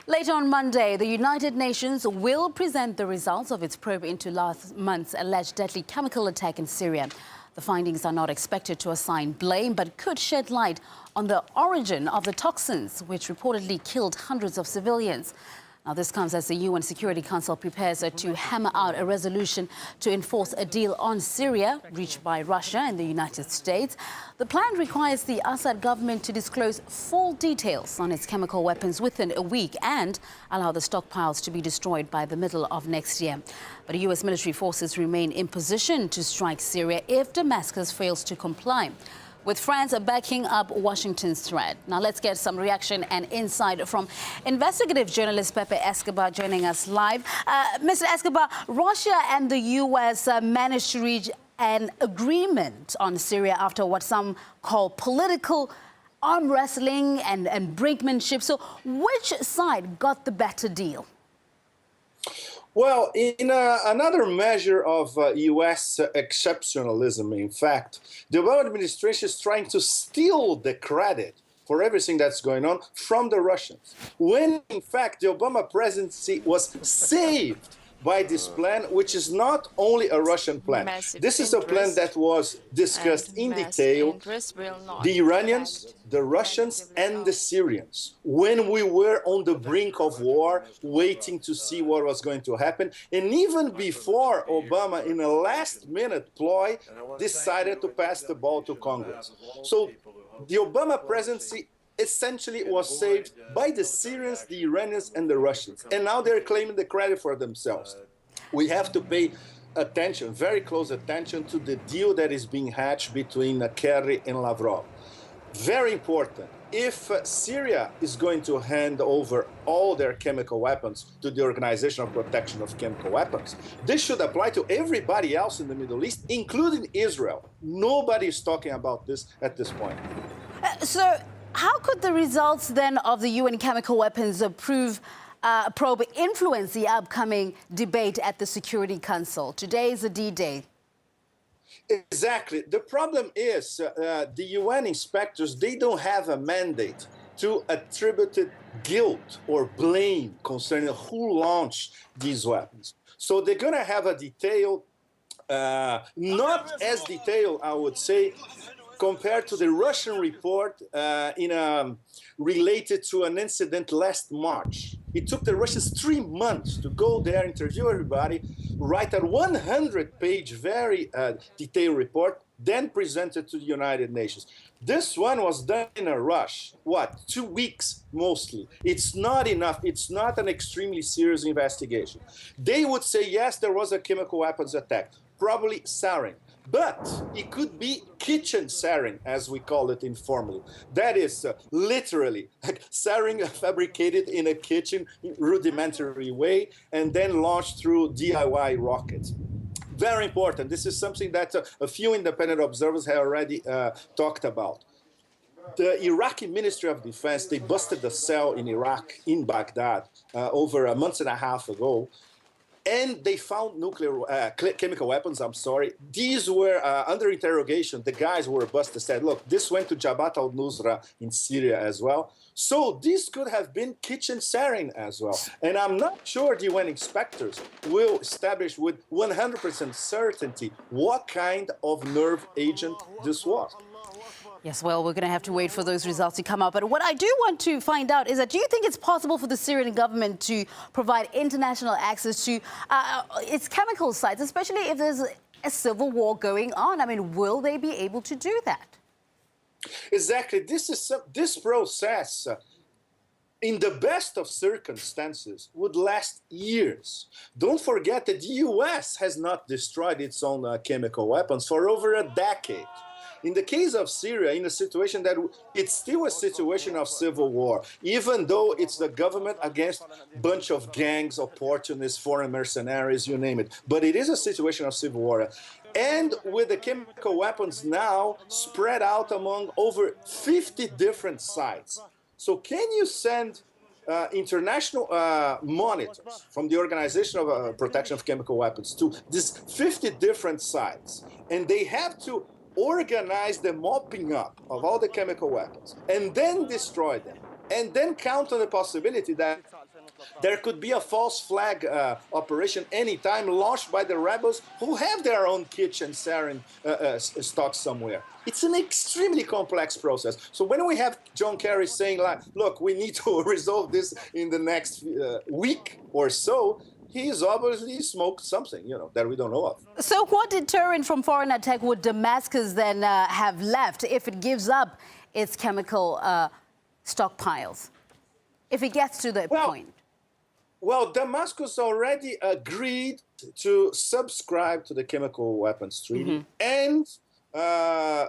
Later on Monday, the United Nations will present the results of its probe into last month's alleged deadly chemical attack in Syria. The findings are not expected to assign blame, but could shed light on the origin of the toxins, which reportedly killed hundreds of civilians. Now, this comes as the UN Security Council prepares to hammer out a resolution to enforce a deal on Syria reached by Russia and the United States. The plan requires the Assad government to disclose full details on its chemical weapons within a week and allow the stockpiles to be destroyed by the middle of next year. But US military forces remain in position to strike Syria if Damascus fails to comply, with France backing up Washington's threat. Now let's get some reaction and insight from investigative journalist Pepe Escobar joining us live. Mr. Escobar, Russia and the US managed to reach an agreement on Syria after what some call political arm wrestling and brinkmanship. So which side got the better deal? Well, in another measure of U.S. exceptionalism, in fact, the Obama administration is trying to steal the credit for everything that's going on from the Russians, when, in fact, the Obama presidency was saved by this plan, which is not only a Russian plan. This is a plan that was discussed in detail, the Iranians, the Russians, and the Syrians, when we were on the brink of war, waiting to see what was going to happen. And even before Obama, in a last-minute ploy, decided to pass the ball to Congress. So the Obama presidency essentially was saved by the Syrians, the Iranians, and the Russians. And now they're claiming the credit for themselves. We have to pay attention, very close attention, to the deal that is being hatched between Kerry and Lavrov. Very important. If Syria is going to hand over all their chemical weapons to the Organization of Protection of Chemical Weapons, this should apply to everybody else in the Middle East, including Israel. Nobody is talking about this at this point. So how could the results then of the UN chemical weapons probe influence the upcoming debate at the Security Council? Today is the D-Day. Exactly. The problem is the UN inspectors, they don't have a mandate to attribute guilt or blame concerning who launched these weapons. So they're going to have a detailed, not as detailed, I would say, compared to the Russian report related to an incident last March. It took the Russians 3 months to go there, interview everybody, write a 100-page, very detailed report, then present it to the United Nations. This one was done in a rush. What? 2 weeks, mostly. It's not enough. It's not an extremely serious investigation. They would say, yes, there was a chemical weapons attack, probably sarin. But it could be kitchen sarin, as we call it informally. That is literally sarin fabricated in a kitchen rudimentary way and then launched through DIY rockets. Very important. This is something that a few independent observers have already talked about. The Iraqi Ministry of Defense, they busted a cell in Iraq, in Baghdad, over a month and a half ago. And they found chemical weapons, These were under interrogation. The guys who were busted said, look, this went to Jabhat al-Nusra in Syria as well. So this could have been kitchen sarin as well. And I'm not sure the UN inspectors will establish with 100% certainty what kind of nerve agent this was. Yes, well, we're going to have to wait for those results to come out. But what I do want to find out is that, do you think it's possible for the Syrian government to provide international access to its chemical sites, especially if there's a civil war going on? I mean, will they be able to do that? Exactly. This process, in the best of circumstances, would last years. Don't forget that the U.S. has not destroyed its own chemical weapons for over a decade. In the case of Syria, in a situation that it's still a situation of civil war, even though it's the government against a bunch of gangs, opportunists, foreign mercenaries, you name it. But it is a situation of civil war. And with the chemical weapons now spread out among over 50 different sites. So can you send international monitors from the Organization of Protection of Chemical Weapons to these 50 different sites? And they have to organize the mopping up of all the chemical weapons and then destroy them. and then count on the possibility that there could be a false flag operation anytime launched by the rebels who have their own kitchen sarin stock somewhere. It's an extremely complex process. So when we have John Kerry saying, like, look, we need to resolve this in the next week or so, he's obviously smoked something, that we don't know of. So what deterrent from foreign attack would Damascus then have left if it gives up its chemical stockpiles, if it gets to that point? Well, Damascus already agreed to subscribe to the chemical weapons treaty and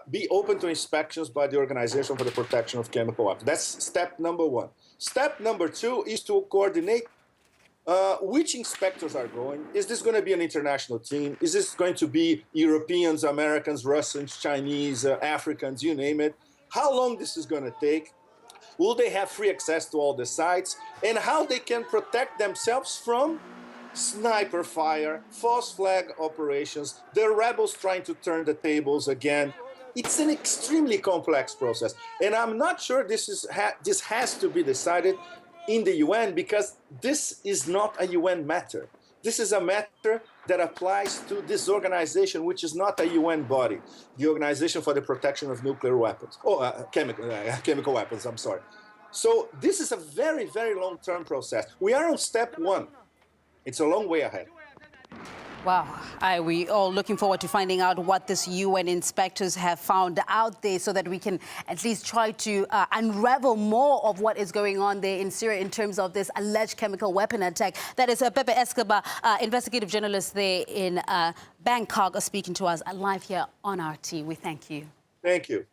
be open to inspections by the Organization for the Protection of Chemical Weapons. That's step number one. Step number two is to coordinate which inspectors are going. Is this going to be an international team? Is this going to be Europeans, Americans, Russians, Chinese, Africans, you name it? How long this is going to take? Will they have free access to all the sites? And how they can protect themselves from sniper fire, false flag operations, the rebels trying to turn the tables again. It's an extremely complex process. And I'm not sure this has to be decided in the UN, because this is not a UN matter. This is a matter that applies to this organization, which is not a UN body, the Organization for the Protection of Nuclear Weapons, chemical weapons, I'm sorry. So this is a very, very long-term process. We are on step one. It's a long way ahead. Wow. We all looking forward to finding out what this UN inspectors have found out there so that we can at least try to unravel more of what is going on there in Syria in terms of this alleged chemical weapon attack. That is Pepe Escobar, investigative journalist there in Bangkok, speaking to us live here on RT. We thank you. Thank you.